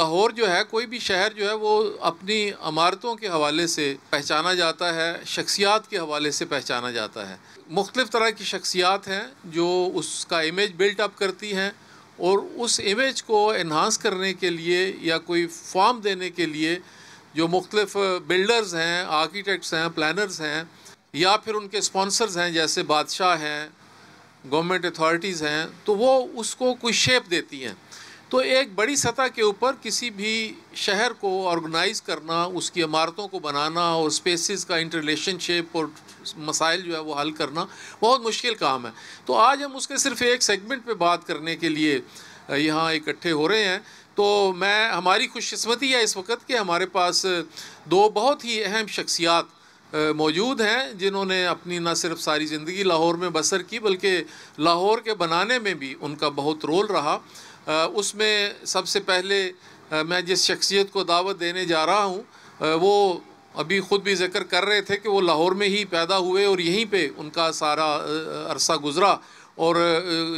लाहौर जो है, कोई भी शहर जो है वो अपनी इमारतों के हवाले से पहचाना जाता है, शख्सियात के हवाले से पहचाना जाता है। मुख्तलिफ़ तरह की शख्सियात हैं जो उसका इमेज बिल्ट अप करती हैं और उस इमेज को एनहांस करने के लिए या कोई फॉर्म देने के लिए जो मुख्तलिफ़ बिल्डर्स हैं, आर्किटेक्ट्स हैं, प्लानर्स हैं या फिर उनके स्पॉन्सर्स हैं जैसे बादशाह हैं, गवर्नमेंट अथॉरिटीज़ हैं, तो वो उसको कोई शेप देती हैं। तो एक बड़ी सतह के ऊपर किसी भी शहर को ऑर्गेनाइज़ करना, उसकी इमारतों को बनाना और स्पेसेस का इंटररिलेशनशिप और मसाइल जो है वो हल करना बहुत मुश्किल काम है। तो आज हम उसके सिर्फ एक सेगमेंट पे बात करने के लिए यहाँ इकट्ठे हो रहे हैं। तो हमारी खुशकिस्मती है इस वक्त कि हमारे पास दो बहुत ही अहम शख्सियात मौजूद हैं जिन्होंने अपनी न सिर्फ सारी ज़िंदगी लाहौर में बसर की बल्कि लाहौर के बनाने में भी उनका बहुत रोल रहा। उसमें सबसे पहले मैं जिस शख्सियत को दावत देने जा रहा हूँ वो अभी ख़ुद भी ज़िक्र कर रहे थे कि वो लाहौर में ही पैदा हुए और यहीं पे उनका सारा अरसा गुज़रा और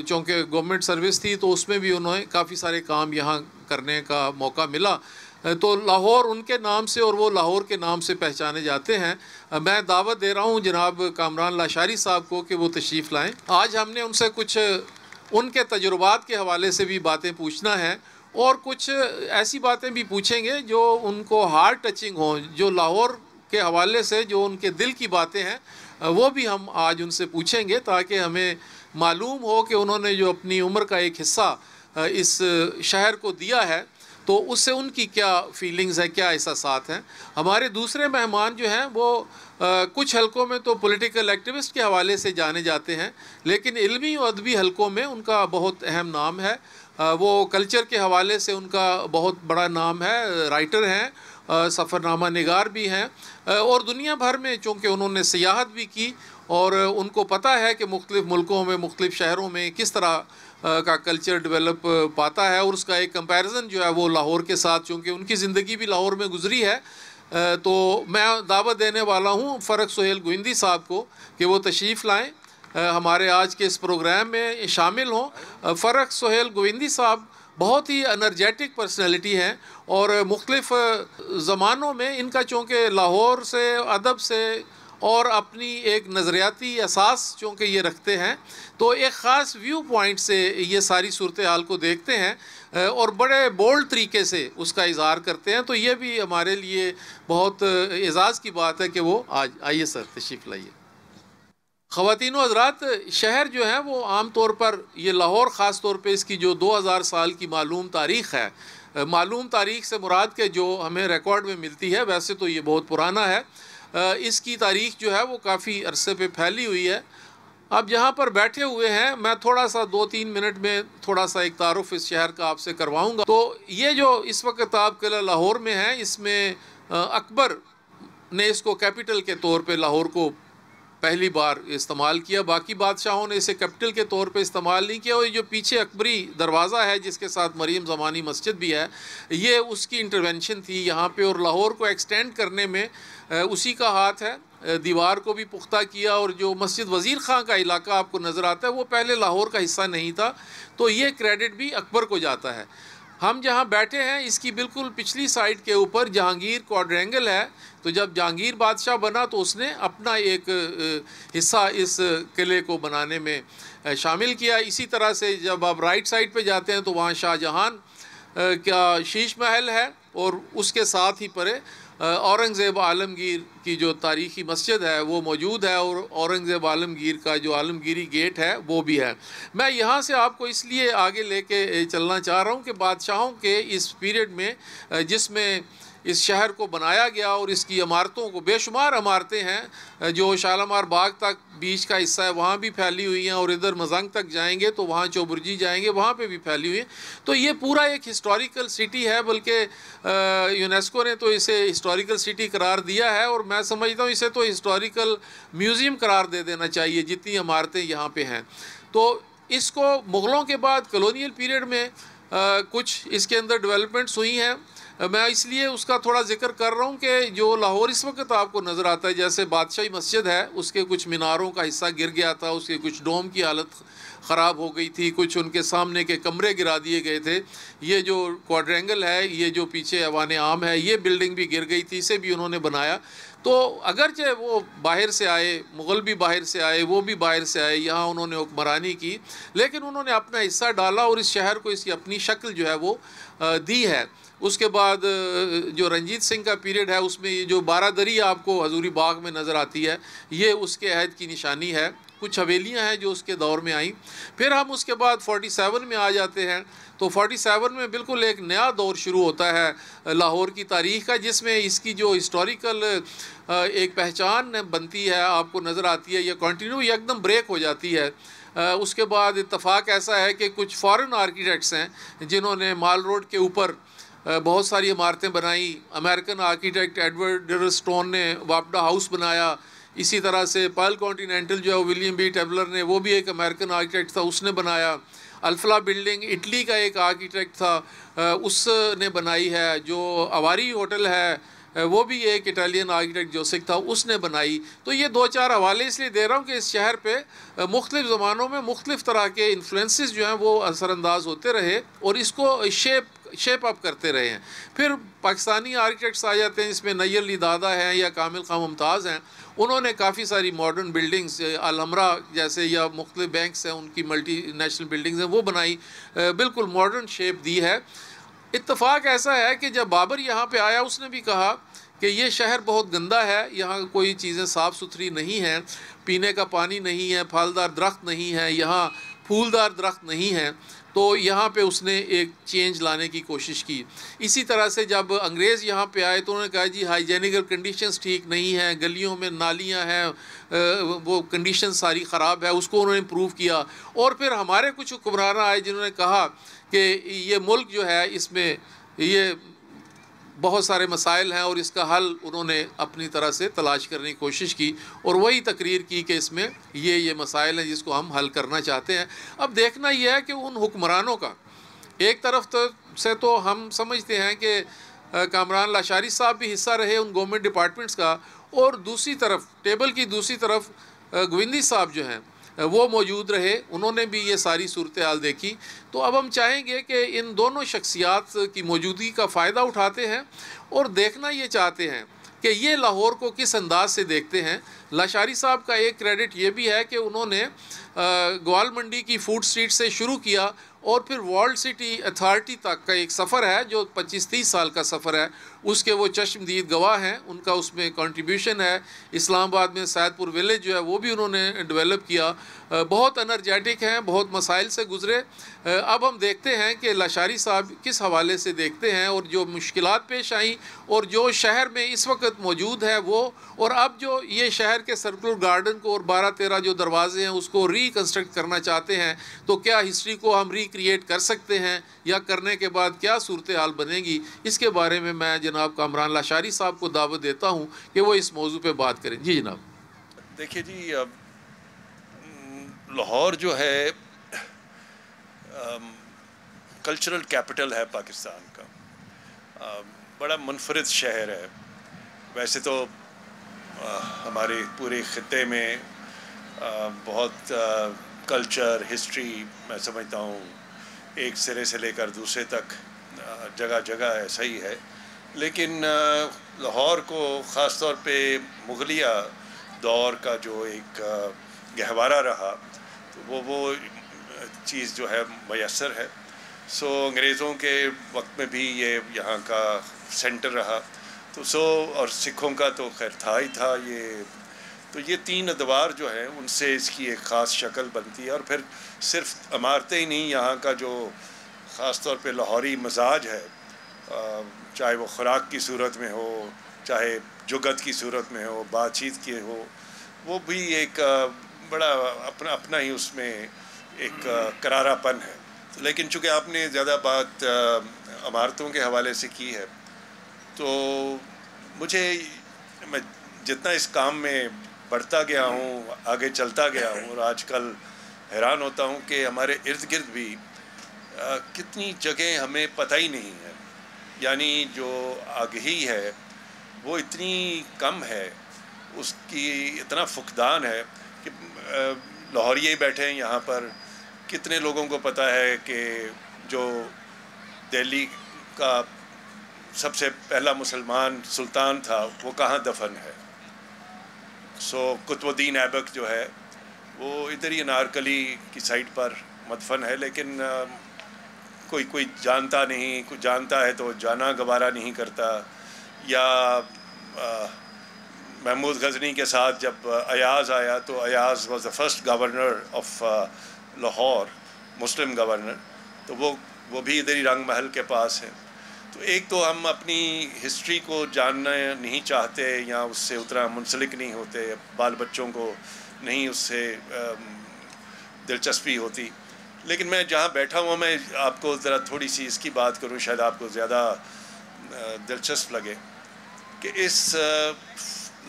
चूँकि गवर्नमेंट सर्विस थी तो उसमें भी उन्हें काफ़ी सारे काम यहाँ करने का मौका मिला। तो लाहौर उनके नाम से और वो लाहौर के नाम से पहचाने जाते हैं। मैं दावत दे रहा हूँ जनाब कामरान लाशारी साहब को कि वो तशरीफ़ लाएँ। आज हमने उनसे कुछ उनके तजुर्बात के हवाले से भी बातें पूछना है और कुछ ऐसी बातें भी पूछेंगे जो उनको हार्ट टचिंग हों, जो लाहौर के हवाले से जो उनके दिल की बातें हैं वो भी हम आज उनसे पूछेंगे ताकि हमें मालूम हो कि उन्होंने जो अपनी उम्र का एक हिस्सा इस शहर को दिया है तो उससे उनकी क्या फीलिंग्स है, क्या एहसासात हैं। हमारे दूसरे मेहमान जो हैं वो कुछ हलकों में तो पॉलिटिकल एक्टिविस्ट के हवाले से जाने जाते हैं लेकिन इल्मी और अदबी हलकों में उनका बहुत अहम नाम है। वो कल्चर के हवाले से उनका बहुत बड़ा नाम है, राइटर हैं, सफ़रनामा निगार भी हैं और दुनिया भर में चूँकि उन्होंने सियाहत भी की और उनको पता है कि मुख्तलिफ़ मुल्कों में, मुख्तलिफ़ शहरों में किस तरह का कल्चर डेवलप पाता है और उसका एक कंपैरिजन जो है वो लाहौर के साथ, चूँकि उनकी ज़िंदगी भी लाहौर में गुजरी है। तो मैं दावत देने वाला हूँ फ़रक सुहेल गोविंदी साहब को कि वो तशरीफ़ लाएँ, हमारे आज के इस प्रोग्राम में शामिल हों। फ़रक सुहेल गोविंदी साहब बहुत ही एनर्जेटिक पर्सनैलिटी हैं और मुख्तलिफ़ ज़मानों में इनका चूँकि लाहौर से, अदब से और अपनी एक नज़रियाती एहसास चूँकि ये रखते हैं तो एक ख़ास व्यू पॉइंट से ये सारी सूरत हाल को देखते हैं और बड़े बोल्ड तरीके से उसका इज़हार करते हैं। तो ये भी हमारे लिए बहुत एज़ाज़ की बात है कि वो आज आइए सर तशरीफ़ लाइए। ख़वातीन व हज़रात, शहर जो है वो आम तौर पर ये लाहौर ख़ास तौर पे इसकी जो 2000 साल की मालूम तारीख़ है, मालूम तारीख़ से मुराद के जो हमें रिकॉर्ड में मिलती है, वैसे तो ये बहुत पुराना है, इसकी तारीख़ जो है वो काफ़ी अरसे पे फैली हुई है। अब यहाँ पर बैठे हुए हैं, मैं थोड़ा सा 2-3 मिनट में थोड़ा सा एक तारुफ़ इस शहर का आपसे करवाऊँगा। तो ये जो इस वक्त आप किला लाहौर में है, इसमें अकबर ने इसको कैपिटल के तौर पे लाहौर को पहली बार इस्तेमाल किया, बाकी बादशाहों ने इसे कैपिटल के तौर पे इस्तेमाल नहीं किया। और ये जो पीछे अकबरी दरवाज़ा है जिसके साथ मरीम ज़मानी मस्जिद भी है, ये उसकी इंटरवेंशन थी यहाँ पे और लाहौर को एक्सटेंड करने में उसी का हाथ है। दीवार को भी पुख्ता किया और जो मस्जिद वज़ीर ख़ां का इलाका आपको नज़र आता है वो पहले लाहौर का हिस्सा नहीं था, तो ये क्रेडिट भी अकबर को जाता है। हम जहाँ बैठे हैं इसकी बिल्कुल पिछली साइड के ऊपर जहांगीर क्वाड्रेंगल है। तो जब जहांगीर बादशाह बना तो उसने अपना एक हिस्सा इस किले को बनाने में शामिल किया। इसी तरह से जब आप राइट साइड पे जाते हैं तो वहाँ शाहजहान का शीश महल है और उसके साथ ही परे औरंगज़ेब आलमगीर की जो तारीख़ी मस्जिद है वो मौजूद है और औरंगज़ेब आलमगीर का जो आलमगीरी गेट है वो भी है। मैं यहाँ से आपको इसलिए आगे लेके चलना चाह रहा हूँ कि बादशाहों के इस पीरियड में जिसमें इस शहर को बनाया गया और इसकी इमारतों को, बेशुमार इमारतें हैं जो शालामार बाग तक बीच का हिस्सा है वहाँ भी फैली हुई हैं और इधर मजंग तक जाएंगे तो वहाँ चौबुर्जी जाएंगे वहाँ पे भी फैली हुई है। तो ये पूरा एक हिस्टोरिकल सिटी है, बल्कि यूनेस्को ने तो इसे हिस्टोरिकल सिटी करार दिया है और मैं समझता हूँ इसे तो हिस्टोरिकल म्यूज़ियम करार दे देना चाहिए जितनी इमारतें यहाँ पे हैं। तो इसको मुग़लों के बाद कॉलोनियल पीरियड में कुछ इसके अंदर डेवलपमेंट्स हुई हैं। मैं इसलिए उसका थोड़ा जिक्र कर रहा हूँ कि जो लाहौर इस वक्त आपको नज़र आता है, जैसे बादशाही मस्जिद है, उसके कुछ मीनारों का हिस्सा गिर गया था, उसके कुछ डोम की हालत ख़राब हो गई थी, कुछ उनके सामने के कमरे गिरा दिए गए थे। ये जो क्वाड्रेंगल है, ये जो पीछे ऐवान आम है, ये बिल्डिंग भी गिर गई थी, इसे भी उन्होंने बनाया। तो अगरचे वो बाहर से आए, मुग़ल भी बाहर से आए, वो भी बाहर से आए, यहाँ उन्होंने हुक्मरानी की, लेकिन उन्होंने अपना हिस्सा डाला और इस शहर को इसकी अपनी शक्ल जो है वो दी है। उसके बाद जो रंजीत सिंह का पीरियड है, उसमें ये जो बारादरी आपको हजूरी बाग में नज़र आती है, ये उसके अहद की निशानी है। कुछ हवेलियां हैं जो उसके दौर में आई। फिर हम उसके बाद 47 में आ जाते हैं, तो 47 में बिल्कुल एक नया दौर शुरू होता है लाहौर की तारीख़ का, जिसमें इसकी जो हिस्टोरिकल एक पहचान बनती है, आपको नज़र आती है, ये कंटिन्यू एकदम ब्रेक हो जाती है। उसके बाद इत्तफाक ऐसा है कि कुछ फॉरेन आर्किटेक्ट्स हैं जिन्होंने माल रोड के ऊपर बहुत सारी इमारतें बनाई। अमेरिकन आर्किटेक्ट एडवर्ड डरस्टोन ने वापडा हाउस बनाया। इसी तरह से पर्ल कॉन्टिनेंटल जो है विलियम बी टेबलर ने, वो भी एक अमेरिकन आर्किटेक्ट था, उसने बनाया। अल्फला बिल्डिंग इटली का एक आर्किटेक्ट था, उसने बनाई है। जो अवारी होटल है, वो भी एक इटालियन आर्किटेक्ट जोसेफ था, उसने बनाई। तो ये दो चार हवाले इसलिए दे रहा हूँ कि इस शहर पे मुख्तलिफ़ ज़मानों में मुख्तलिफ़ तरह के इन्फ्लुएंसेस जो हैं वो असरअंदाज होते रहे और इसको शेप अप करते रहे हैं। फिर पाकिस्तानी आर्किटेक्ट्स आ जाते हैं, इसमें नैयर अली दादा हैं या कामिल खां मुमताज़ हैं। उन्होंने काफ़ी सारी मॉडर्न बिल्डिंग्स, अलहमरा जैसे या मुख्तलिफ़ बैंक्स हैं, उनकी मल्टी नेशनल बिल्डिंग्स हैं, वो बनाई, बिल्कुल मॉडर्न शेप दी है। इत्तफ़ाक ऐसा है कि जब बाबर यहाँ पे आया, उसने भी कहा कि ये शहर बहुत गंदा है, यहाँ कोई चीज़ें साफ़ सुथरी नहीं हैं, पीने का पानी नहीं है, फलदार दरख्त नहीं है, यहाँ फूलदार दरख्त नहीं है। तो यहाँ पे उसने एक चेंज लाने की कोशिश की। इसी तरह से जब अंग्रेज़ यहाँ पे आए तो उन्होंने कहा जी हाइजेनिकल कंडीशंस ठीक नहीं हैं, गलियों में नालियाँ हैं, वो कंडीशन सारी ख़राब है, उसको उन्होंने इम्प्रूव किया। और फिर हमारे कुछ हुक्मरान आए जिन्होंने कहा कि ये मुल्क जो है, इसमें ये बहुत सारे मसाइल हैं और इसका हल उन्होंने अपनी तरह से तलाश करने की कोशिश की और वही तकरीर की कि इसमें ये मसाइल हैं जिसको हम हल करना चाहते हैं। अब देखना यह है कि उन हुक्मरानों का एक तरफ से तो हम समझते हैं कि कामरान लाशारी साहब भी हिस्सा रहे उन गवर्नमेंट डिपार्टमेंट्स का, और दूसरी तरफ टेबल की दूसरी तरफ गोविंदी साहब जो हैं वो मौजूद रहे, उन्होंने भी ये सारी सूरत हाल देखी। तो अब हम चाहेंगे कि इन दोनों शख्सियात की मौजूदगी का फ़ायदा उठाते हैं और देखना ये चाहते हैं कि ये लाहौर को किस अंदाज से देखते हैं। लाशारी साहब का एक क्रेडिट ये भी है कि उन्होंने ग्वाल मंडी की फूड स्ट्रीट से शुरू किया और फिर वर्ल्ड सिटी अथॉरिटी तक का एक सफ़र है जो 25-30 साल का सफ़र है, उसके वो चश्मदीद गवाह हैं, उनका उसमें कंट्रीब्यूशन है। इस्लामाबाद में सैदपुर विलेज जो है वो भी उन्होंने डेवलप किया। बहुत एनर्जेटिक हैं, बहुत मसाइल से गुज़रे। अब हम देखते हैं कि लाशारी साहब किस हवाले से देखते हैं और जो मुश्किलात पेश आई और जो शहर में इस वक्त मौजूद है वो, और अब जो ये शहर के सर्कुलर गार्डन को और 12-13 जो दरवाजे हैं उसको रिकन्स्ट्रक्ट करना चाहते हैं, तो क्या हिस्ट्री को हम रिक्रिएट कर सकते हैं या करने के बाद क्या सूरत हाल बनेगी, इसके बारे में मैं जनाब कामरान लाशारी साहब को दावत देता हूँ कि वो इस मौजू पे बात करें। जी जनाब। देखिए जी, लाहौर जो है कल्चरल कैपिटल है पाकिस्तान का, बड़ा मुनफरिद शहर है। वैसे तो हमारे पूरे ख़ित्ते में बहुत कल्चर हिस्ट्री मैं समझता हूँ एक सिरे से लेकर दूसरे तक जगह जगह ऐसा ही है, लेकिन लाहौर को ख़ास तौर पे मुग़लिया दौर का जो एक गहवारा रहा, तो वो चीज़ जो है मैसर है। सो अंग्रेज़ों के वक्त में भी ये यहाँ का सेंटर रहा, तो और सिखों का तो खैर था ही था ये। तो ये तीन अदवार जो हैं उनसे इसकी एक ख़ास शक्ल बनती है। और फिर सिर्फ इमारतें ही नहीं, यहाँ का जो ख़ास तौर पे लाहौरी मजाज है, चाहे वो ख़ुराक की सूरत में हो, चाहे जुगत की सूरत में हो, बातचीत की हो, वो भी एक बड़ा अपना ही उसमें एक करारापन है। लेकिन चूँकि आपने ज़्यादा बात इमारतों के हवाले से की है, तो मैं जितना इस काम में बढ़ता गया हूँ, आगे चलता गया हूँ, और आजकल हैरान होता हूँ कि हमारे इर्द गिर्द भी कितनी जगह हमें पता ही नहीं है यानी जो आगही है वो इतनी कम है, उसकी इतना फुकदान है कि लाहौरिये बैठे हैं यहाँ पर, कितने लोगों को पता है कि जो दिल्ली का सबसे पहला मुसलमान सुल्तान था वो कहाँ दफन है। कुतुबुद्दीन ऐबक जो है वो इधर ही अनारकली की साइड पर मदफन है, लेकिन कोई जानता नहीं, कोई जानता है तो जाना गवारा नहीं करता। या महमूद गजनी के साथ जब अयाज़ आया तो Ayaz was the first governor of Lahore, Muslim governor, तो वो भी इधर ही रंग महल के पास है। तो एक तो हम अपनी हिस्ट्री को जानना नहीं चाहते या उससे उतना मुंसलिक नहीं होते, बाल बच्चों को नहीं उससे दिलचस्पी होती। लेकिन मैं जहाँ बैठा हुआ, मैं आपको ज़रा थोड़ी सी इसकी बात करूँ, शायद आपको ज़्यादा दिलचस्प लगे कि इस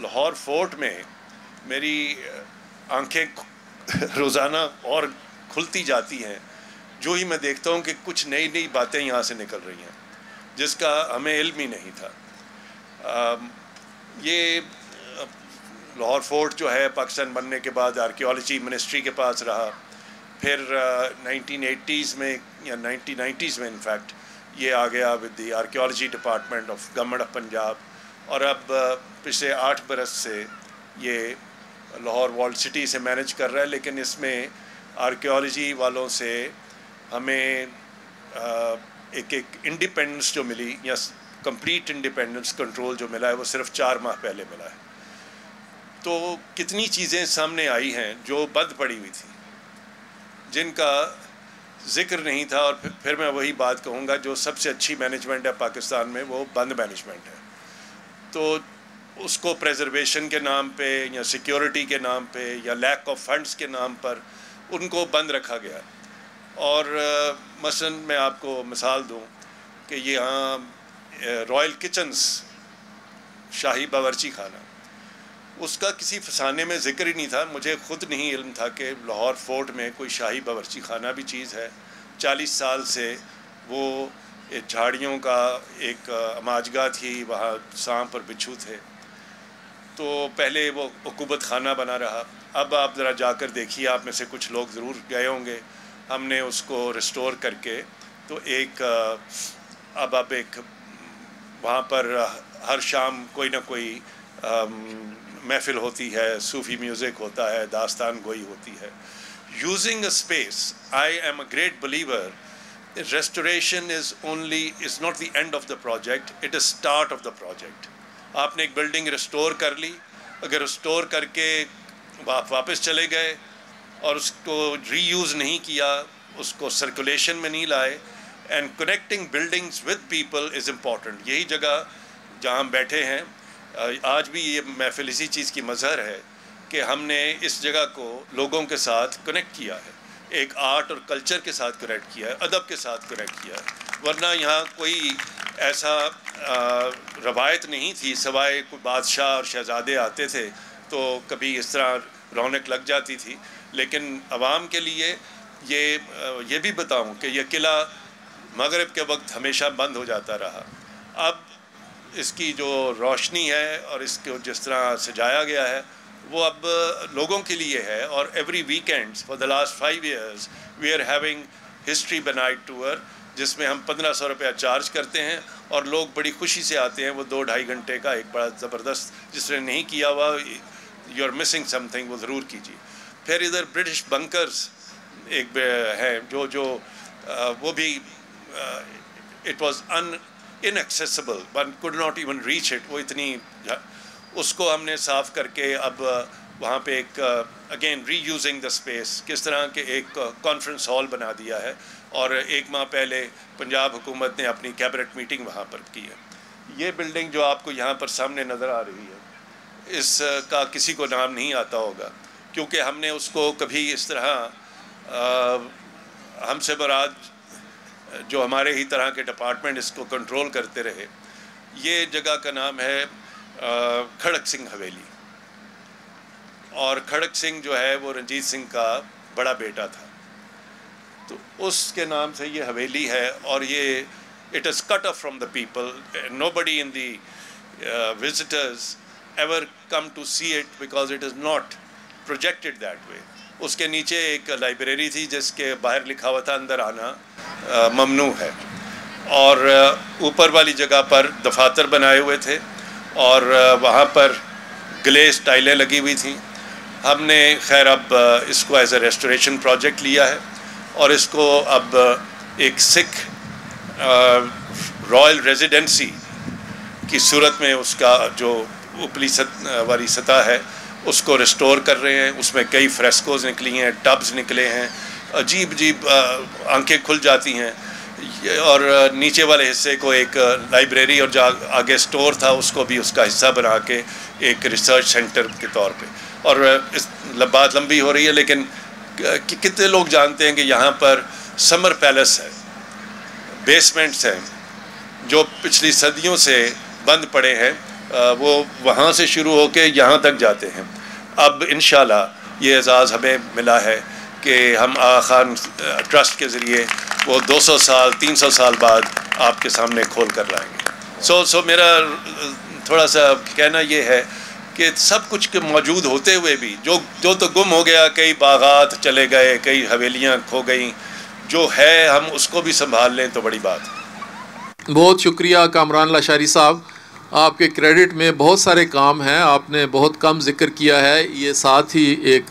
लाहौर फोर्ट में मेरी आंखें रोज़ाना और खुलती जाती हैं जो ही मैं देखता हूँ कि कुछ नई नई बातें यहाँ से निकल रही हैं जिसका हमें इल्म ही नहीं था। ये लाहौर फोर्ट जो है पाकिस्तान बनने के बाद आर्कियोलॉजी मिनिस्ट्री के पास रहा, फिर 1980s में या 1990s में इनफैक्ट ये आ गया with the archaeology department of government of Punjab, और अब पिछले 8 बरस से ये लाहौर वॉल्ड सिटी से मैनेज कर रहा है। लेकिन इसमें आर्कियोलॉजी वालों से हमें एक इंडिपेंडेंस जो मिली या कंप्लीट इंडिपेंडेंस कंट्रोल जो मिला है वो सिर्फ 4 माह पहले मिला है। तो कितनी चीज़ें सामने आई हैं जो बंद पड़ी हुई थी, जिनका जिक्र नहीं था। और फिर मैं वही बात कहूँगा, जो सबसे अच्छी मैनेजमेंट है पाकिस्तान में वो बंद मैनेजमेंट है। तो उसको प्रेजर्वेशन के नाम पे या सिक्योरिटी के नाम पे या लैक ऑफ फंड्स के नाम पर उनको बंद रखा गया। और मसलन मैं आपको मिसाल दूं कि यहाँ रॉयल किचन्स, शाही बावर्ची खाना, उसका किसी फसाने में ज़िक्र ही नहीं था। मुझे ख़ुद नहीं इल्म था कि लाहौर फोर्ट में कोई शाही बावर्ची खाना भी चीज़ है। 40 साल से वो झाड़ियों का एक अमाजगा थी, वहाँ सांप और बिच्छू थे। तो पहले वो उकूबत खाना बना रहा। अब आप ज़रा जाकर देखिए, आप में से कुछ लोग ज़रूर गए होंगे, हमने उसको रिस्टोर करके तो एक अब एक वहाँ पर हर शाम कोई ना कोई महफिल होती है, सूफ़ी म्यूज़िक होता है, दास्तान गोई होती है। Using a space, I am a great believer, restoration is not the end of the project, it is start of the project. आपने एक बिल्डिंग रिस्टोर कर ली, अगर रिस्टोर करके वापस चले गए और उसको रीयूज़ नहीं किया, उसको सर्कुलेशन में नहीं लाए, and connecting buildings with people is important. यही जगह जहाँ हम बैठे हैं आज भी ये महफिल इसी चीज़ की मज़हर है कि हमने इस जगह को लोगों के साथ कनेक्ट किया है, एक आर्ट और कल्चर के साथ कनेक्ट किया है, अदब के साथ कनेक्ट किया है। वरना यहाँ कोई ऐसा रवायत नहीं थी, सवाए कोई बादशाह और शहज़ादे आते थे तो कभी इस तरह रौनक लग जाती थी। लेकिन आवाम के लिए ये भी बताऊँ कि यह किला मगरिब के वक्त हमेशा बंद हो जाता रहा। अब इसकी जो रोशनी है और इसको जिस तरह सजाया गया है वो अब लोगों के लिए है। और every weekend for the last 5 years we are having history by night tour, जिसमें हम 1500 रुपया चार्ज करते हैं और लोग बड़ी खुशी से आते हैं। वो 2-2.5 घंटे का एक बड़ा ज़बरदस्त, जिसने नहीं किया हुआ यू आर मिसिंग समथिंग, वो ज़रूर कीजिए। फिर इधर ब्रिटिश बंकर्स एक है जो वो भी it was inaccessible, one could not even reach it, वो इतनी, उसको हमने साफ़ करके अब वहाँ पे एक अगेन रीयूजिंग द स्पेस, किस तरह के एक कॉन्फ्रेंस हॉल बना दिया है। और 1 माह पहले पंजाब हुकूमत ने अपनी कैबिनेट मीटिंग वहाँ पर की है। ये बिल्डिंग जो आपको यहाँ पर सामने नज़र आ रही है, इसका किसी को नाम नहीं आता होगा, क्योंकि हमने उसको कभी इस तरह, हमसे बराद जो हमारे ही तरह के डिपार्टमेंट इसको कंट्रोल करते रहे। ये जगह का नाम है खड़क सिंह हवेली, और खड़क सिंह जो है वो रंजीत सिंह का बड़ा बेटा था, तो उसके नाम से ये हवेली है। और ये it is cut off from the people. Nobody in the visitors ever come to see it because it is not projected that way. उसके नीचे एक लाइब्रेरी थी जिसके बाहर लिखा हुआ था अंदर आना ममनू है, और ऊपर वाली जगह पर दफातर बनाए हुए थे और वहाँ पर ग्लेस टाइलें लगी हुई थी। हमने खैर अब इसको एज ए रेस्टोरेशन प्रोजेक्ट लिया है और इसको अब एक सिख रॉयल रेजिडेंसी की सूरत में उसका जो ऊपरी वाली सतह है उसको रिस्टोर कर रहे हैं। उसमें कई फ्रेस्कोज निकली हैं, टब्स निकले हैं, अजीब अजीब आंखें खुल जाती हैं। और नीचे वाले हिस्से को एक लाइब्रेरी और जहाँ आगे स्टोर था उसको भी उसका हिस्सा बना के एक रिसर्च सेंटर के तौर पे। और इस बात लंबी हो रही है, लेकिन कितने लोग जानते हैं कि यहाँ पर समर पैलेस है, बेसमेंट्स हैं जो पिछली सदियों से बंद पड़े हैं, वो वहाँ से शुरू होके यहाँ तक जाते हैं। अब इंशाल्लाह ये एजाज़ हमें मिला है कि हम आगा खान ट्रस्ट के ज़रिए वो 200 साल 300 साल बाद आपके सामने खोल कर लाएंगे। सो मेरा थोड़ा सा कहना ये है कि सब कुछ के मौजूद होते हुए भी जो तो गुम हो गया, कई बागात चले गए, कई हवेलियाँ खो गई, जो है हम उसको भी संभाल लें तो बड़ी बात है। बहुत शुक्रिया कामरान लाशारी साहब, आपके क्रेडिट में बहुत सारे काम हैं, आपने बहुत कम जिक्र किया है। ये साथ ही एक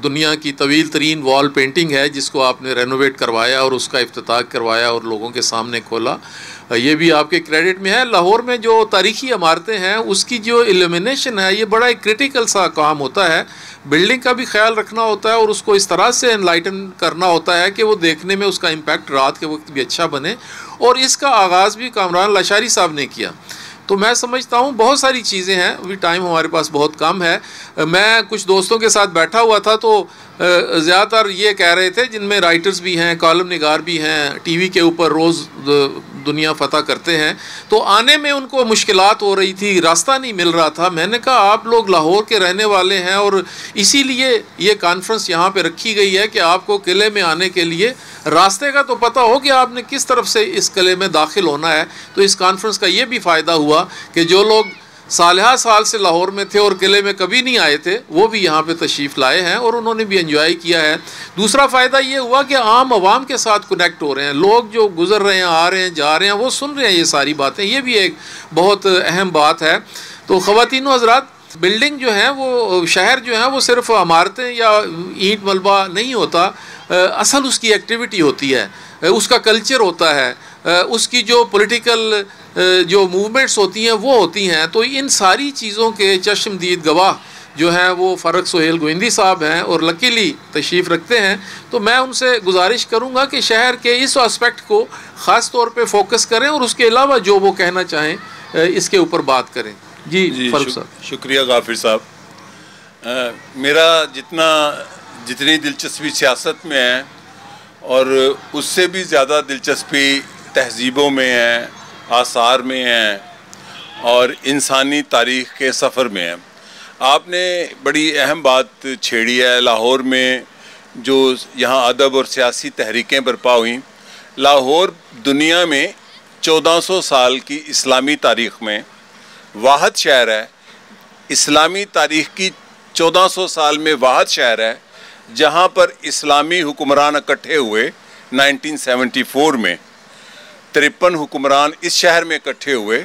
दुनिया की तवील तरीन वॉल पेंटिंग है जिसको आपने रेनोवेट करवाया और उसका इफ्तिताह करवाया और लोगों के सामने खोला, ये भी आपके क्रेडिट में है। लाहौर में जो तारीखी इमारतें हैं उसकी जो इल्यूमिनेशन है ये बड़ा एक क्रिटिकल सा काम होता है। बिल्डिंग का भी ख्याल रखना होता है और उसको इस तरह से एनलाइटन करना होता है कि वो देखने में उसका इम्पैक्ट रात के वक्त भी अच्छा बने, और इसका आगाज़ भी कामरान लाशारी साहब ने किया। तो मैं समझता हूँ बहुत सारी चीज़ें हैं, अभी टाइम हमारे पास बहुत कम है। मैं कुछ दोस्तों के साथ बैठा हुआ था तो ज़्यादातर ये कह रहे थे, जिनमें राइटर्स भी हैं, कॉलम निगार भी हैं, टीवी के ऊपर रोज़ दुनिया फ़तह करते हैं, तो आने में उनको मुश्किलात हो रही थी, रास्ता नहीं मिल रहा था। मैंने कहा आप लोग लाहौर के रहने वाले हैं और इसीलिए ये कॉन्फ्रेंस यहाँ पे रखी गई है कि आपको किले में आने के लिए रास्ते का तो पता हो कि आपने किस तरफ से इस किले में दाखिल होना है। तो इस कॉन्फ्रेंस का ये भी फ़ायदा हुआ कि जो लोग सालहा साल से लाहौर में थे और किले में कभी नहीं आए थे वो भी यहाँ पे तशरीफ़ लाए हैं और उन्होंने भी एंजॉय किया है। दूसरा फ़ायदा ये हुआ कि आम आवाम के साथ कनेक्ट हो रहे हैं, लोग जो गुज़र रहे हैं, आ रहे हैं, जा रहे हैं, वो सुन रहे हैं ये सारी बातें, ये भी एक बहुत अहम बात है। तो ख़वातीन हज़रात, बिल्डिंग जो है वो, शहर जो है वो सिर्फ इमारतें या ईंट मलबा नहीं होता, असल उसकी एक्टिविटी होती है, उसका कल्चर होता है, उसकी जो पॉलिटिकल जो मूवमेंट्स होती हैं वो होती हैं। तो इन सारी चीज़ों के चश्मदीद गवाह जो हैं वो फ़ारूक सुहेल गोविंदी साहब हैं और लकीली तशरीफ़ रखते हैं। तो मैं उनसे गुजारिश करूँगा कि शहर के इस एस्पेक्ट को ख़ास तौर पे फोकस करें और उसके अलावा जो वो कहना चाहें इसके ऊपर बात करें। जी फ़ारूक साहब। शुक्रिया गाफिर साहब। मेरा जितनी दिलचस्पी सियासत में है और उससे भी ज़्यादा दिलचस्पी तहज़ीबों में है, आसार में है और इंसानी तारीख़ के सफ़र में है। आपने बड़ी अहम बात छेड़ी है। लाहौर में जो यहाँ अदब और सियासी तहरीकें बर्पा हुई, लाहौर दुनिया में 1400 साल की इस्लामी तारीख़ में वाहिद शहर है, इस्लामी तारीख़ की 1400 साल में वाहिद शहर है जहाँ पर इस्लामी हुक्मरान इकट्ठे हुए। 1974 में 53 हुक्मरान इस शहर में इकट्ठे हुए।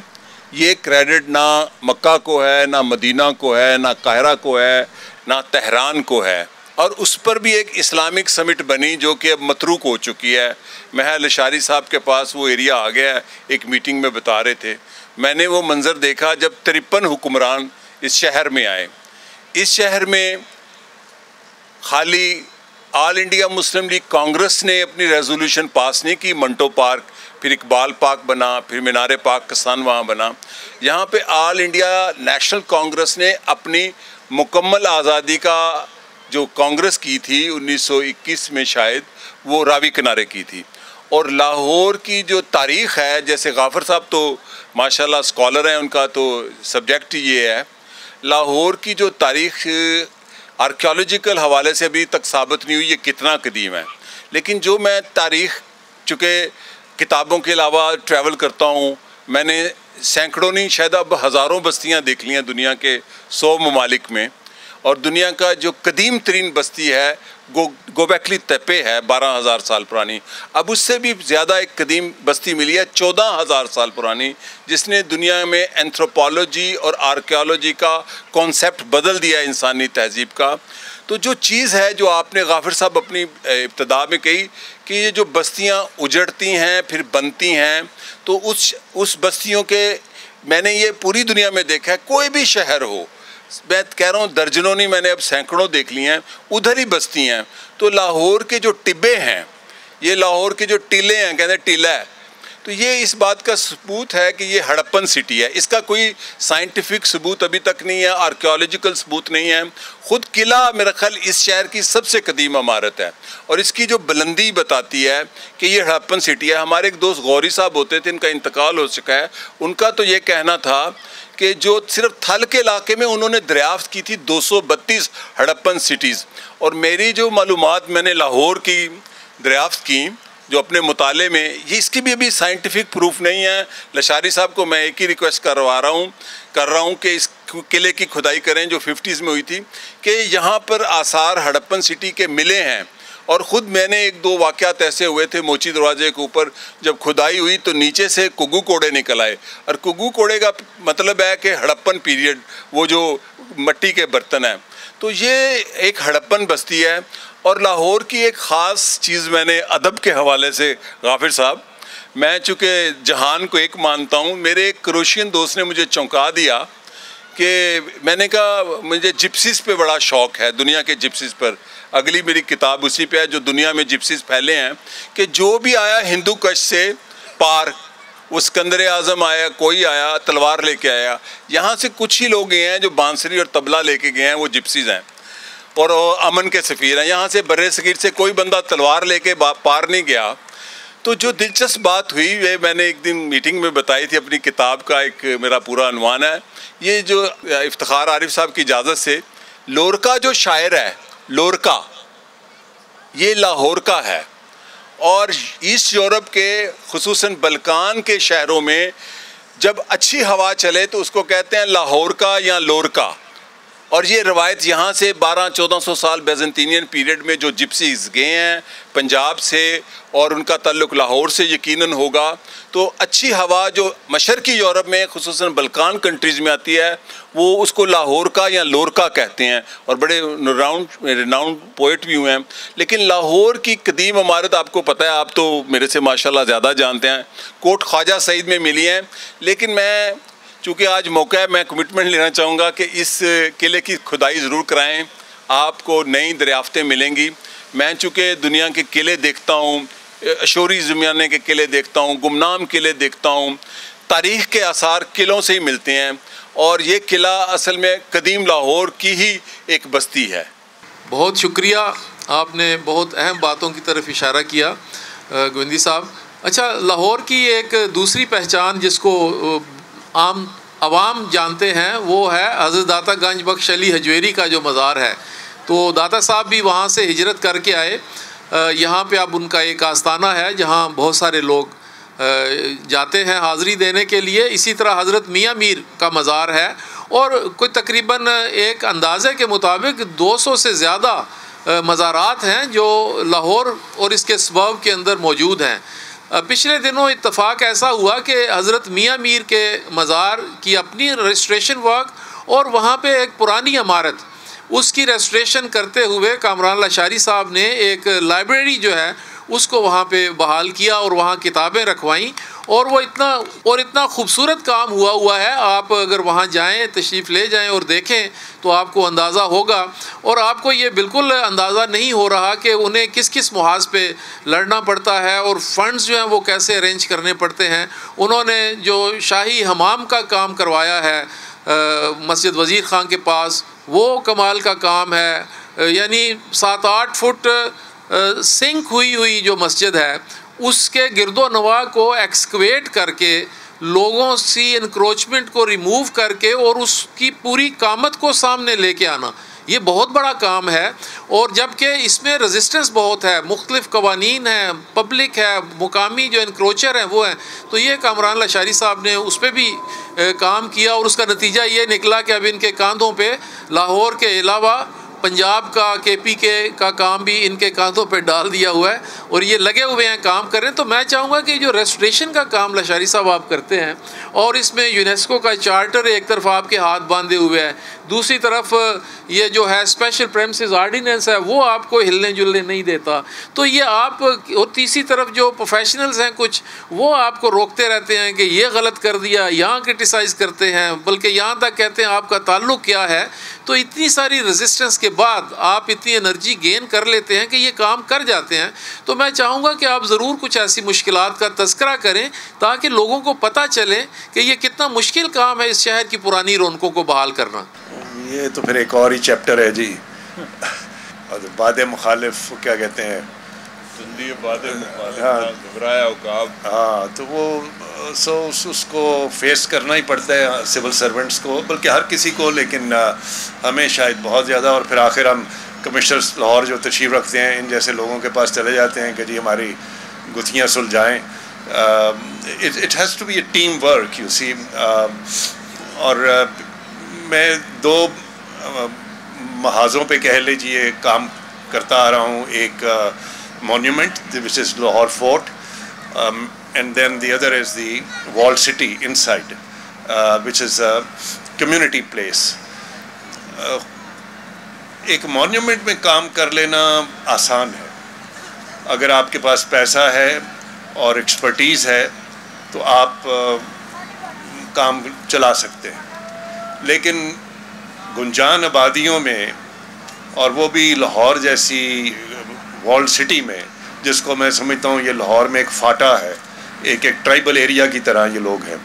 ये क्रेडिट ना मक्का को है, ना मदीना को है, ना काहिरा को है, ना तेहरान को है। और उस पर भी एक इस्लामिक समिट बनी जो कि अब मतरूक हो चुकी है। महल लाशारी साहब के पास वो एरिया आ गया है, एक मीटिंग में बता रहे थे। मैंने वो मंज़र देखा जब 53 हुक्मरान इस शहर में आए। इस शहर में खाली all India Muslim league Congress ने अपनी रेजोल्यूशन पास नहीं की। मंटो पार्क, फिर इकबाल पार्क बना, फिर मीनार पाक कसान वहाँ बना। यहाँ पे ऑल इंडिया नेशनल कांग्रेस ने अपनी मुकम्मल आज़ादी का जो कांग्रेस की थी 1921 में शायद, वो रावी किनारे की थी। और लाहौर की जो तारीख़ है, जैसे गाफर साहब तो माशाल्लाह स्कॉलर हैं, उनका तो सब्जेक्ट ये है। लाहौर की जो तारीख़ आर्कियोलॉजिकल हवाले से अभी तक साबित नहीं हुई ये कितना कदीम है। लेकिन जो मैं तारीख़, चूँकि किताबों के अलावा ट्रैवल करता हूँ। मैंने सैकड़ों नहीं शायद अब हज़ारों बस्तियाँ देख ली हैं दुनिया के 100 ममालिक में। और दुनिया का जो कदीम तरीन बस्ती है गोबेकली तेपे है, 12,000 साल पुरानी। अब उससे भी ज़्यादा एक कदीम बस्ती मिली है 14,000 साल पुरानी, जिसने दुनिया में एंथ्रोपोलॉजी और आर्कियोलॉजी का कॉन्सेप्ट बदल दिया है इंसानी तहजीब का। तो जो चीज़ है जो आपने गाफिर साहब अपनी इब्तिदा में कही कि ये जो बस्तियां उजड़ती हैं फिर बनती हैं, तो उस बस्तियों के मैंने ये पूरी दुनिया में देखा है। कोई भी शहर हो, मैं कह रहा हूँ दर्जनों नहीं, मैंने अब सैकड़ों देख ली हैं, उधर ही बस्ती हैं। तो लाहौर के जो टिब्बे हैं, ये लाहौर के जो टीले हैं, कहते हैं टीला है, तो ये इस बात का सबूत है कि ये हड़प्पन सिटी है। इसका कोई साइंटिफिक सबूत अभी तक नहीं है, आर्कियोलॉजिकल सबूत नहीं है। ख़ुद किला मेरा ख्याल इस शहर की सबसे कदीम इमारत है और इसकी जो बुलंदी बताती है कि ये हड़प्पन सिटी है। हमारे एक दोस्त गौरी साहब होते थे, इनका इंतकाल हो चुका है, उनका तो ये कहना था कि जो सिर्फ थल के इलाके में उन्होंने दरियाफ्त की थी 232 हड़प्पन सिटीज़। और मेरी जो मालूमात मैंने लाहौर की दरियाफ्त की जो अपने मुताले में, ये इसकी भी अभी साइंटिफिक प्रूफ नहीं है। लशारी साहब को मैं एक ही रिक्वेस्ट कर रहा हूँ कि इस किले की खुदाई करें जो 50s में हुई थी, कि यहाँ पर आसार हड़प्पन सिटी के मिले हैं। और ख़ुद मैंने एक दो वाक़यात ऐसे हुए थे, मोची दरवाजे के ऊपर जब खुदाई हुई तो नीचे से कुग्गू कोड़े निकल आए, और कुग्गू कोड़े का मतलब है कि हड़प्पन पीरियड, वो जो मट्टी के बर्तन हैं। तो ये एक हड़प्पन बस्ती है। और लाहौर की एक ख़ास चीज़ मैंने अदब के हवाले से, गाफिर साहब, मैं चूँकि जहान को एक मानता हूँ, मेरे एक क्रोशियन दोस्त ने मुझे चौंका दिया कि मैंने कहा मुझे जिप्सीज़ पे बड़ा शौक़ है, दुनिया के जिप्सीज़ पर। अगली मेरी किताब उसी पे है, जो दुनिया में जिप्सीज़ फैले हैं, कि जो भी आया हिंदू कश से पार, वो सिकंदर आज़म आया, कोई आया तलवार लेके आया, यहाँ से कुछ ही लोग गए हैं जो बांसुरी और तबला लेके गए हैं, वो जिप्सीज़ हैं और अमन के सफ़ीर हैं। यहाँ से बर्रे सगीर से कोई बंदा तलवार लेके पार नहीं गया। तो जो दिलचस्प बात हुई वे मैंने एक दिन मीटिंग में बताई थी, अपनी किताब का एक मेरा पूरा अनुमान है। ये जो इफ्तिखार आरिफ साहब की इजाज़त से, लोरका जो शायर है, लोरका ये लाहौर का है। और ईस्ट यूरोप के खुसूसन बल्कान के शहरों में जब अच्छी हवा चले तो उसको कहते हैं लाहौर का या लोरका। और ये रवायत यहाँ से 1200-1400 साल बैजेंटीनियन पीरियड में जो जिप्सीज़ गए हैं पंजाब से, और उनका ताल्लुक लाहौर से यकीनन होगा। तो अच्छी हवा जो मशरकी यूरोप में खुसूसन बल्कान कंट्रीज़ में आती है, वो उसको लाहौर का या लोरका कहते हैं। और बड़े रिनाउंड पोइट भी हुए हैं। लेकिन लाहौर की कदीम इमारत आपको पता है, आप तो मेरे से माशाल्लाह ज़्यादा जानते हैं, कोट ख्वाजा सईद में मिली हैं। लेकिन मैं चूँकि आज मौका है, मैं कमिटमेंट लेना चाहूँगा कि इस किले की खुदाई ज़रूर कराएं, आपको नई दरियाफ्तें मिलेंगी। मैं चूँकि दुनिया के किले देखता हूँ, अशोरी ज़माने के किले देखता हूँ, गुमनाम किले देखता हूँ, तारीख़ के आसार किलों से ही मिलते हैं। और ये किला असल में कदीम लाहौर की ही एक बस्ती है। बहुत शुक्रिया, आपने बहुत अहम बातों की तरफ इशारा किया गोविंदी साहब। अच्छा, लाहौर की एक दूसरी पहचान जिसको आम आवाम जानते हैं वो है हज़रत दाता गंज बख्श अली हजवेरी का जो मज़ार है। तो दाता साहब भी वहाँ से हिजरत करके आए। यहाँ पे अब उनका एक आस्ताना है जहाँ बहुत सारे लोग जाते हैं हाज़री देने के लिए। इसी तरह हज़रत मियाँ मीर का मज़ार है और कोई तकरीबन एक अंदाज़े के मुताबिक 200 से ज़्यादा मज़ारात हैं जो लाहौर और इसके सबाब के अंदर मौजूद हैं। पिछले दिनों इत्तफ़ाक़ ऐसा हुआ कि हज़रत मियाँ मीर के मज़ार की अपनी रजिस्ट्रेशन वर्क और वहाँ पे एक पुरानी इमारत, उसकी रजिस्ट्रेशन करते हुए कामरान लशारी साहब ने एक लाइब्रेरी जो है उसको वहाँ पे बहाल किया और वहाँ किताबें रखवाईं। और वो इतना खूबसूरत काम हुआ है। आप अगर वहाँ जाएं, तशरीफ़ ले जाएं और देखें तो आपको अंदाज़ा होगा। और आपको ये बिल्कुल अंदाज़ा नहीं हो रहा कि उन्हें किस किस मुहाज़ पे लड़ना पड़ता है और फ़ंड्स जो हैं वो कैसे अरेंज करने पड़ते हैं। उन्होंने जो शाही हमाम का काम करवाया है मस्जिद वज़ीर ख़ान के पास, वो कमाल का काम है। यानी 7-8 फुट सिंक हुई जो मस्जिद है उसके गिरदो नवा को एक्सकवेट करके लोगों से इंक्रोचमेंट को रिमूव करके और उसकी पूरी कामत को सामने लेके आना, ये बहुत बड़ा काम है। और जबकि इसमें रेजिस्टेंस बहुत है, मुख्तलिफ कवानीन हैं, पब्लिक है, मुकामी जो इंक्रोचर हैं वो हैं। तो ये कामरान लशारी साहब ने उस पर भी काम किया और उसका नतीजा ये निकला कि अब इनके कांधों पे लाहौर के अलावा पंजाब का KPK का काम भी इनके कांधों पे डाल दिया हुआ है और ये लगे हुए हैं, काम कर रहे हैं। तो मैं चाहूँगा कि जो रेस्टोरेशन का काम लशारी साहब आप करते हैं और इसमें यूनेस्को का चार्टर एक तरफ आपके हाथ बांधे हुए है, दूसरी तरफ ये जो है स्पेशल प्रेमिसेस ऑर्डिनेंस है वो आपको हिलने जुलने नहीं देता। तो ये आप, और तीसरी तरफ जो प्रोफेशनल्स हैं कुछ, वो आपको रोकते रहते हैं कि ये गलत कर दिया, यहाँ क्रिटिसाइज़ करते हैं, बल्कि यहाँ तक कहते हैं आपका ताल्लुक़ क्या है। तो इतनी सारी रेजिस्टेंस के बाद आप इतनी एनर्जी गेन कर लेते हैं कि ये काम कर जाते हैं। तो मैं चाहूँगा कि आप ज़रूर कुछ ऐसी मुश्किलात का तज़किरा करें ताकि लोगों को पता चले कि ये कितना मुश्किल काम है इस शहर की पुरानी रौनकों को बहाल करना। ये तो फिर एक और ही चैप्टर है जी। और बादे मुखालिफ क्या कहते हैं, घबराया उकाब। हाँ, तो वो उसको फेस करना ही पड़ता है सिविल सर्वेंट्स को, बल्कि हर किसी को, लेकिन हमें शायद बहुत ज़्यादा। और फिर आखिर हम कमिश्नर लाहौर जो तशरीफ़ रखते हैं, इन जैसे लोगों के पास चले जाते हैं कि जी हमारी गुत्थियाँ सुलझाएँ। It has to be a team work, you see. और मैं 2 महाज़ों पे कह लीजिए काम करता आ रहा हूँ। एक monument which is Lahore Fort, and then the other is the walled city inside, which is a community place. एक monument में काम कर लेना आसान है, अगर आपके पास पैसा है और एक्सपर्टीज़ है तो आप काम चला सकते हैं। लेकिन गुंजान आबादियों में, और वो भी लाहौर जैसी वॉल्ड सिटी में, जिसको मैं समझता हूँ ये लाहौर में एक फाटा है, एक ट्राइबल एरिया की तरह ये लोग हैं,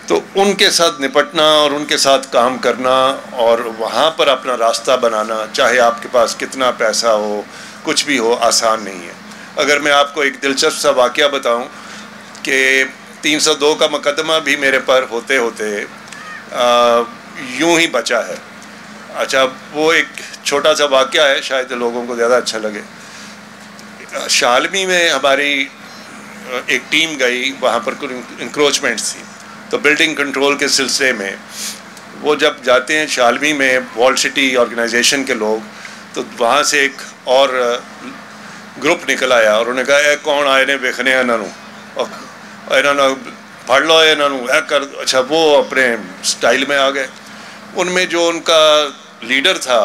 तो उनके साथ निपटना और उनके साथ काम करना और वहाँ पर अपना रास्ता बनाना, चाहे आपके पास कितना पैसा हो, कुछ भी हो, आसान नहीं है। अगर मैं आपको एक दिलचस्प सा वाक़या बताऊँ कि 302 का मुकदमा भी मेरे पर होते होते यूं ही बचा है। अच्छा, वो एक छोटा सा वाक़या है, शायद लोगों को ज़्यादा अच्छा लगे। शालमी में हमारी एक टीम गई, वहाँ पर कुछ इंक्रोचमेंट्स थी, तो बिल्डिंग कंट्रोल के सिलसिले में वो जब जाते हैं शालमी में, वॉल्ड सिटी ऑर्गेनाइजेशन के लोग, तो वहाँ से एक और ग्रुप निकल आया और उन्होंने कहा कौन आए ने वेखने इन्हों, इन्होंने फड़ लो इन्हों ऐ कर। अच्छा, वो अपने स्टाइल में आ गए। उनमें जो उनका लीडर था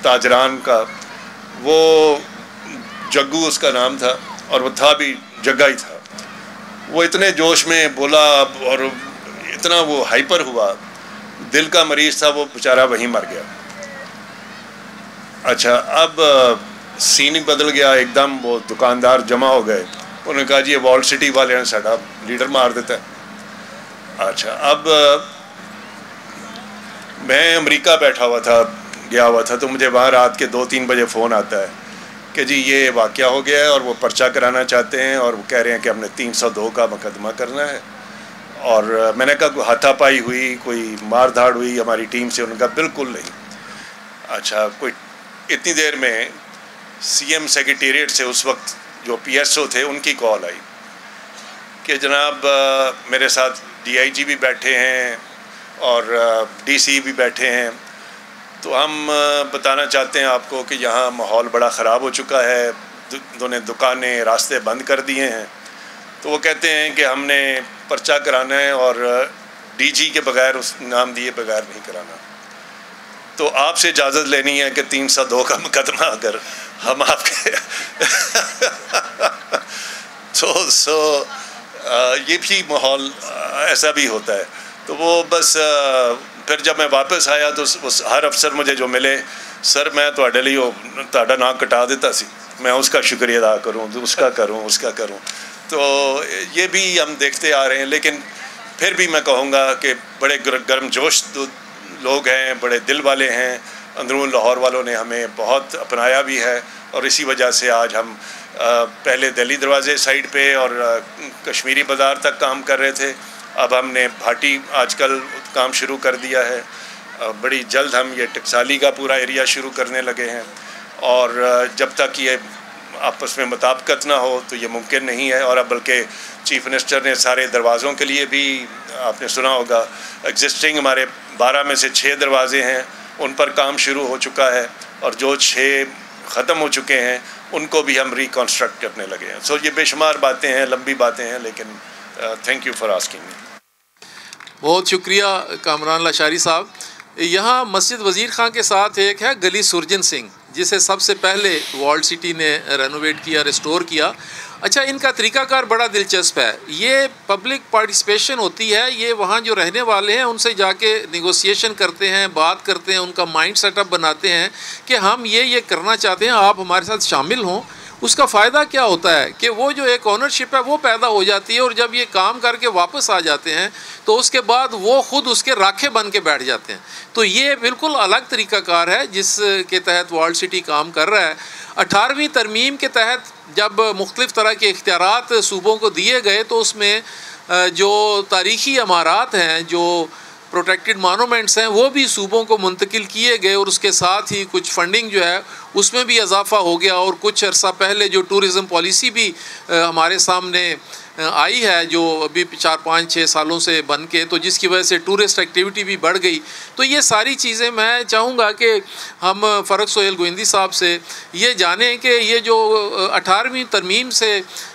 ताजरान का, वो जग्गू उसका नाम था, और वो था भी जग्गा ही था। वो इतने जोश में बोला और इतना वो हाइपर हुआ, दिल का मरीज़ था वो, बेचारा वहीं मर गया। अच्छा, अब सीन ही बदल गया एकदम। वो दुकानदार जमा हो गए, उन्होंने कहा जी ये वॉल्ड सिटी वाले ने साडा लीडर मार देता है। अच्छा, अब मैं अमेरिका बैठा हुआ था, गया हुआ था, तो मुझे वहाँ रात के 2-3 बजे फ़ोन आता है कि जी ये वाक़या हो गया है और वो पर्चा कराना चाहते हैं और वो कह रहे हैं कि हमने 302 का मुकदमा करना है। और मैंने कहा कोई हाथापाई हुई, कोई मार धाड़ हुई हमारी टीम से? उन्होंने कहा बिल्कुल नहीं। अच्छा, कोई इतनी देर में CM सेक्रेटेरिएट से उस वक्त जो PSO थे उनकी कॉल आई कि जनाब मेरे साथ DIG भी बैठे हैं और DC भी बैठे हैं, तो हम बताना चाहते हैं आपको कि यहाँ माहौल बड़ा ख़राब हो चुका है, दोनों दुकानें रास्ते बंद कर दिए हैं। तो वो कहते हैं कि हमने पर्चा कराना है और DG के बगैर, उस नाम दिए बगैर नहीं कराना। तो आपसे इजाज़त लेनी है कि 302 का मुकदमा अगर हम आपके तो ये भी माहौल ऐसा भी होता है। तो वो बस फिर जब मैं वापस आया तो उस हर अफसर मुझे जो मिले, सर मैं तुहाडे लिए तुहाडा नाम कटा देता सी, मैं उसका शुक्रिया अदा करूँ, तो उसका करूँ। तो ये भी हम देखते आ रहे हैं। लेकिन फिर भी मैं कहूँगा कि बड़े गर्मजोश लोग हैं, बड़े दिल वाले हैं। अंदरून लाहौर वालों ने हमें बहुत अपनाया भी है और इसी वजह से आज हम पहले दिल्ली दरवाज़े साइड पे और कश्मीरी बाज़ार तक काम कर रहे थे, अब हमने भाटी आजकल काम शुरू कर दिया है, बड़ी जल्द हम ये टकसाली का पूरा एरिया शुरू करने लगे हैं, और जब तक ये आपस में मुताबिकत ना हो तो ये मुमकिन नहीं है। और अब बल्कि चीफ मिनिस्टर ने सारे दरवाज़ों के लिए भी, आपने सुना होगा, एग्जिस्टिंग हमारे 12 में से 6 दरवाजे हैं, उन पर काम शुरू हो चुका है, और जो 6 ख़त्म हो चुके हैं उनको भी हम रिकन्स्ट्रक्ट करने लगे हैं। सो ये बेशुमार बातें हैं, लंबी बातें हैं, लेकिन thank you for asking me. बहुत शुक्रिया कामरान लाशारी साहब। यहाँ मस्जिद वज़ीर खां के साथ एक है गली सुरजन सिंह, जिसे सबसे पहले वर्ल्ड सिटी ने रेनोवेट किया, रिस्टोर किया। अच्छा, इनका तरीक़ाकार बड़ा दिलचस्प है। ये पब्लिक पार्टिसिपेशन होती है, ये वहाँ जो रहने वाले हैं उनसे जाके निगोशिएशन करते हैं, बात करते हैं, उनका माइंड सेटअप बनाते हैं कि हम ये करना चाहते हैं, आप हमारे साथ शामिल हों। उसका फ़ायदा क्या होता है कि वो जो एक ओनरशिप है वो पैदा हो जाती है, और जब ये काम करके वापस आ जाते हैं तो उसके बाद वो ख़ुद उसके राखे बन के बैठ जाते हैं। तो ये बिल्कुल अलग तरीक़ाकार है जिसके तहत वर्ल्ड सिटी काम कर रहा है। 18वीं तरमीम के तहत जब मुख्तलिफ़ तरह के इख्तियारात सूबों को दिए गए तो उसमें जो तारीख़ी इमारात हैं, जो प्रोटेक्टेड मोनूमेंट्स हैं, वो भी सूबों को मुंतकिल किए गए, और उसके साथ ही कुछ फंडिंग जो है उसमें भी इजाफ़ा हो गया। और कुछ अर्सा पहले जो टूरिज़म पॉलिसी भी हमारे सामने आई है, जो अभी 4-5-6 सालों से बन के, तो जिसकी वजह से टूरिस्ट एक्टिविटी भी बढ़ गई। तो ये सारी चीज़ें मैं चाहूँगा कि हम फ़रग सोहेल गोविंदी साहब से ये जानें कि ये जो 18वीं तरमीम से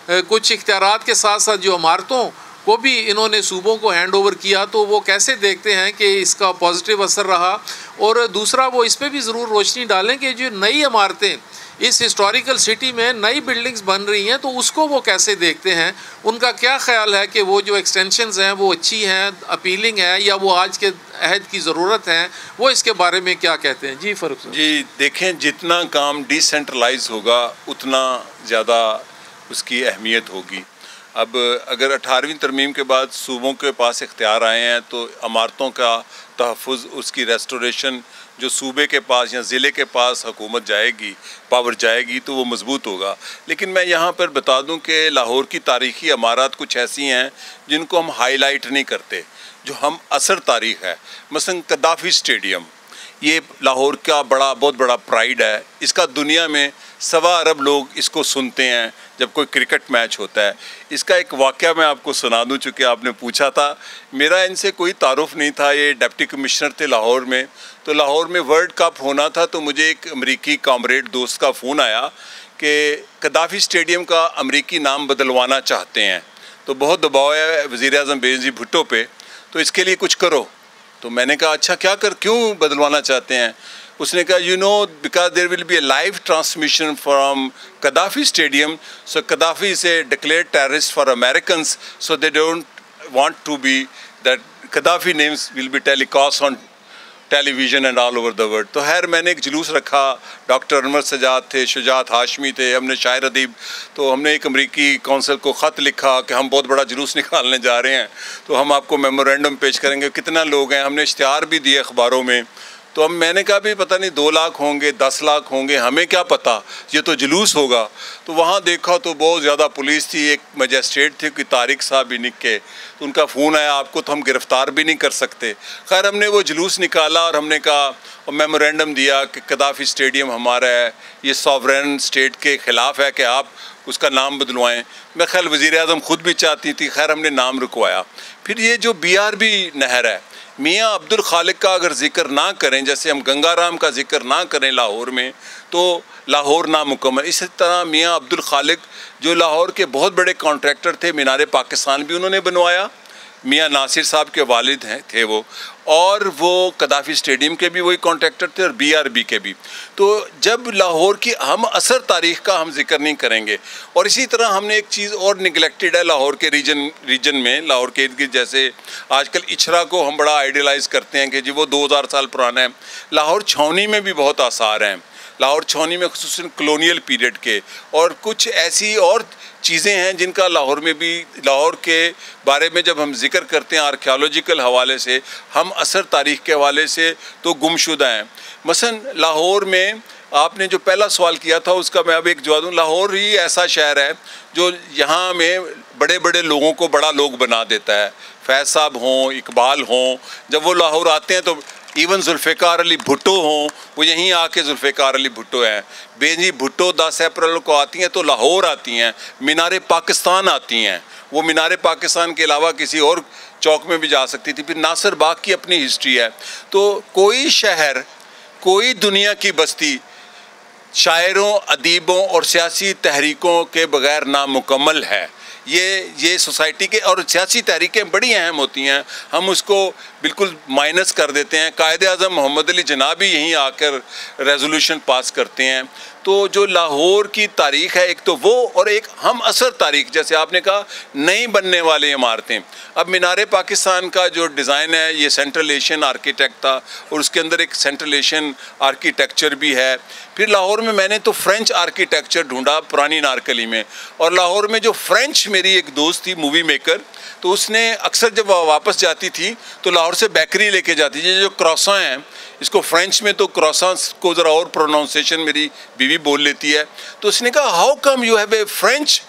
कुछ इख्तियारात के साथ साथ जो इमारतों को भी इन्होंने सूबों को हैंड ओवर किया, तो वो कैसे देखते हैं कि इसका पॉजिटिव असर रहा। और दूसरा वो इस पर भी ज़रूर रोशनी डालें कि जो नई इमारतें इस हिस्टोरिकल सिटी में नई बिल्डिंग्स बन रही हैं, तो उसको वो कैसे देखते हैं, उनका क्या ख्याल है कि वो जो एक्सटेंशंस हैं वो अच्छी हैं, अपीलिंग है, या वो आज के अहद की ज़रूरत है, वो इसके बारे में क्या कहते हैं। जी फ़ारूक साहब। जी देखें, जितना काम डिसेंट्रलाइज होगा उतना ज़्यादा उसकी अहमियत होगी। अब अगर 18वीं तरमीम के बाद सूबों के पास इख्तियार आए हैं तो इमारतों का तहफ़्फ़ुज़, उसकी रेस्टोरेशन जो सूबे के पास या ज़िले के पास हुकूमत जाएगी, पावर जाएगी, तो वो मज़बूत होगा। लेकिन मैं यहाँ पर बता दूँ कि लाहौर की तारीख़ी इमारत कुछ ऐसी हैं जिनको हम हाईलाइट नहीं करते, जो हम असर तारीख़ है। मसलन कद्दाफ़ी स्टेडियम, ये लाहौर का बहुत बड़ा प्राइड है। इसका दुनिया में 1.25 अरब लोग इसको सुनते हैं जब कोई क्रिकेट मैच होता है। इसका एक वाक़या मैं आपको सुना दूं, चूँकि आपने पूछा था। मेरा इनसे कोई तारुफ़ नहीं था, ये डिप्टी कमिश्नर थे लाहौर में। तो लाहौर में वर्ल्ड कप होना था, तो मुझे एक अमरीकी कॉमरेड दोस्त का फ़ोन आया कि कद्दाफ़ी स्टेडियम का अमरीकी नाम बदलवाना चाहते हैं, तो बहुत दबाव है वज़ीर आज़म बेनज़ीर भुट्टो पे, तो इसके लिए कुछ करो। तो मैंने कहा अच्छा क्यों बदलवाना चाहते हैं। उसने कहा you know because there will be a live transmission from Gaddafi stadium, so Gaddafi is a declared terrorist for Americans, so they don't want to be that Gaddafi names will be telecast on television and all over the world. तो खैर मैंने एक जुलूस रखा, doctor Anwar Sajjad थे, शुजात हाशमी थे, हमने शायर अदीब, तो हमने एक अमरीकी कौंसल को ख़त लिखा कि हम बहुत बड़ा जुलूस निकालने जा रहे हैं, तो हम आपको मेमोरेंडम पेश करेंगे, कितना लोग हैं। हमने इश्तिहार भी दिए अखबारों में। तो अब मैंने कहा भी पता नहीं 2 लाख होंगे, 10 लाख होंगे, हमें क्या पता, ये तो जुलूस होगा। तो वहाँ देखा तो बहुत ज़्यादा पुलिस थी, एक मजिस्ट्रेट थे कि तारिक साहब भी निके, तो उनका फ़ोन आया आपको तो हम गिरफ़्तार भी नहीं कर सकते। खैर हमने वो जुलूस निकाला और हमने कहा और मेमोरेंडम दिया कि कद्दाफ़ी स्टेडियम हमारा है, ये सॉवरेन स्टेट के ख़िलाफ़ है कि आप उसका नाम बदलवाएं। मैं ख्याल वज़ीर आज़म ख़ुद भी चाहती थी, खैर हमने नाम रुकवाया। फिर ये जो BRB नहर है, मियाँ अब्दुल खालिक का अगर ज़िक्र ना करें, जैसे हम गंगाराम का ज़िक्र ना करें लाहौर में, तो लाहौर नामुकम्मल। इसी तरह मियाँ अब्दुल खालिक जो लाहौर के बहुत बड़े कॉन्ट्रैक्टर थे, मीनार पाकिस्तान भी उन्होंने बनवाया, मियाँ नासिर साहब के वालिद थे वो, और वो कद्दाफ़ी स्टेडियम के भी वही कॉन्ट्रैक्टर थे और BRB के भी। तो जब लाहौर की हम असर तारीख़ का हम जिक्र नहीं करेंगे। और इसी तरह हमने एक चीज़ और निगलेक्टेड है लाहौर के रीजन में, लाहौर के इर्द गिर्द, जैसे आजकल इचरा को हम बड़ा आइडियलाइज़ करते हैं कि जी वो 2000 साल पुराना है। लाहौर छावनी में भी बहुत आसार हैं। लाहौर छावनी में ख़ुसूसन कॉलोनियल पीरियड के, और कुछ ऐसी और चीज़ें हैं जिनका लाहौर में भी, लाहौर के बारे में जब हम जिक्र करते हैं आर्कियोलॉजिकल हवाले से, हम असर तारीख़ के हवाले से तो गुमशुदा हैं। मसलन लाहौर में आपने जो पहला सवाल किया था उसका मैं अब एक जवाब दूँ। लाहौर ही ऐसा शहर है जो यहाँ में बड़े बड़े लोगों को बड़ा लोग बना देता है। फैज़ साहब हों, इकबाल हों, जब वो लाहौर आते हैं तो इवन जुल्फ़िकार अली भुट्टो हों, वो यहीं आके जुल्फ़िकार अली भुट्टो हैं। बेनज़ीर भुट्टो 10 अप्रैल को आती हैं तो लाहौर आती हैं, मीनार पाकिस्तान आती हैं, वो मीनार पाकिस्तान के अलावा किसी और चौक में भी जा सकती थी। फिर नासिर बाग की अपनी हिस्ट्री है। तो कोई शहर, कोई दुनिया की बस्ती शायरों, अदीबों और सियासी तहरीकों के बग़ैर नामुकम्मल है। ये सोसाइटी के, और सियासी तहरीकें बड़ी अहम होती हैं, हम उसको बिल्कुल माइनस कर देते हैं। कायदे आज़म मोहम्मद अली जिन्ना भी यहीं आकर रेजोल्यूशन पास करते हैं। तो जो लाहौर की तारीख़ है एक तो वो, और एक हम असर तारीख़, जैसे आपने कहा नई बनने वाली इमारतें। अब मीनार पाकिस्तान का जो डिज़ाइन है ये सेंट्रल एशियन आर्किटेक्ट था और उसके अंदर एक सेंट्रल एशियन आर्किटेक्चर भी है। फिर लाहौर में मैंने तो फ्रेंच आर्किटेक्चर ढूंढा पुरानी नारकली में, और लाहौर में जो फ्रेंच, मेरी एक दोस्त थी मूवी मेकर, तो उसने अक्सर जब वापस जाती थी तो लाहौर से बेकरी लेके जाती थी। जो क्रॉसा हैं, इसको फ्रेंच में तो क्रॉसांस को ज़रा और प्रोनाउंसिएशन मेरी बीवी बोल लेती है। तो उसने कहा how come you have a French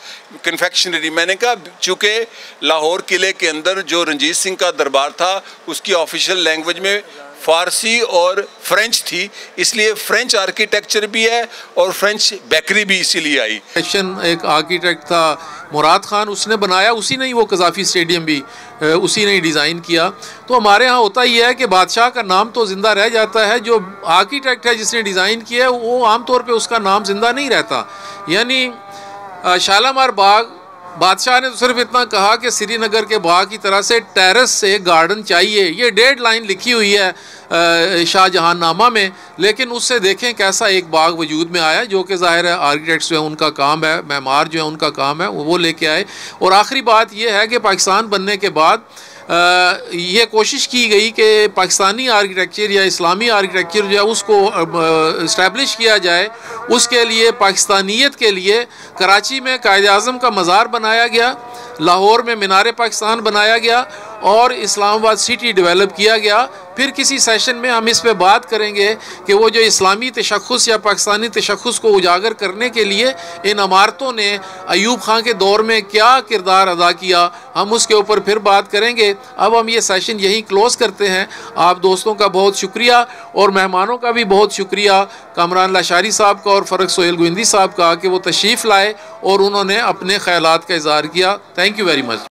confectionery. मैंने कहा चूँकि लाहौर किले के अंदर जो रंजीत सिंह का दरबार था उसकी ऑफिशियल लैंग्वेज में फ़ारसी और फ्रेंच थी, इसलिए फ्रेंच आर्किटेक्चर भी है और फ्रेंच बेकरी भी इसीलिए आई। एक आर्किटेक्ट था मुराद खान, उसने बनाया, उसी ने ही वो कज़ाफ़ी स्टेडियम भी उसी ने ही डिज़ाइन किया। तो हमारे यहाँ होता ही है कि बादशाह का नाम तो ज़िंदा रह जाता है, जो आर्किटेक्ट है जिसने डिज़ाइन किया है वो आमतौर पर उसका नाम ज़िंदा नहीं रहता। यानी शालामार बाग, बादशाह ने तो सिर्फ इतना कहा कि श्रीनगर के बाग की तरह से टेरेस से गार्डन चाहिए। ये 1.5 लाइन लिखी हुई है शाहजहां नामा में, लेकिन उससे देखें कैसा एक बाग वजूद में आया, जो कि ज़ाहिर है आर्किटेक्ट्स जो है उनका काम है, मेमार जो है उनका काम है, वो लेके आए। और आखिरी बात यह है कि पाकिस्तान बनने के बाद ये कोशिश की गई कि पाकिस्तानी आर्किटेक्चर या इस्लामी आर्किटेक्चर जो है उसको इस्टेब्लिश किया जाए। उसके लिए पाकिस्तानियत के लिए कराची में कायदे आज़म का मज़ार बनाया गया, लाहौर में मीनार पाकिस्तान बनाया गया और इस्लामाबाद सिटी डेवलप किया गया। फिर किसी सेशन में हम इस पे बात करेंगे कि वो जो इस्लामी तशख़्ख़ुस या पाकिस्तानी तशख़्ख़ुस को उजागर करने के लिए इन इमारतों ने अयूब खां के दौर में क्या किरदार अदा किया, हम उसके ऊपर फिर बात करेंगे। अब हम ये सेशन यहीं क्लोज़ करते हैं। आप दोस्तों का बहुत शुक्रिया और मेहमानों का भी बहुत शुक्रिया, कामरान लाशारी साहब का और फ़रक सोहेल गोविंदी साहब का, कि वो तशरीफ़ लाए और उन्होंने अपने ख़यालात का इज़हार किया। Thank you very much.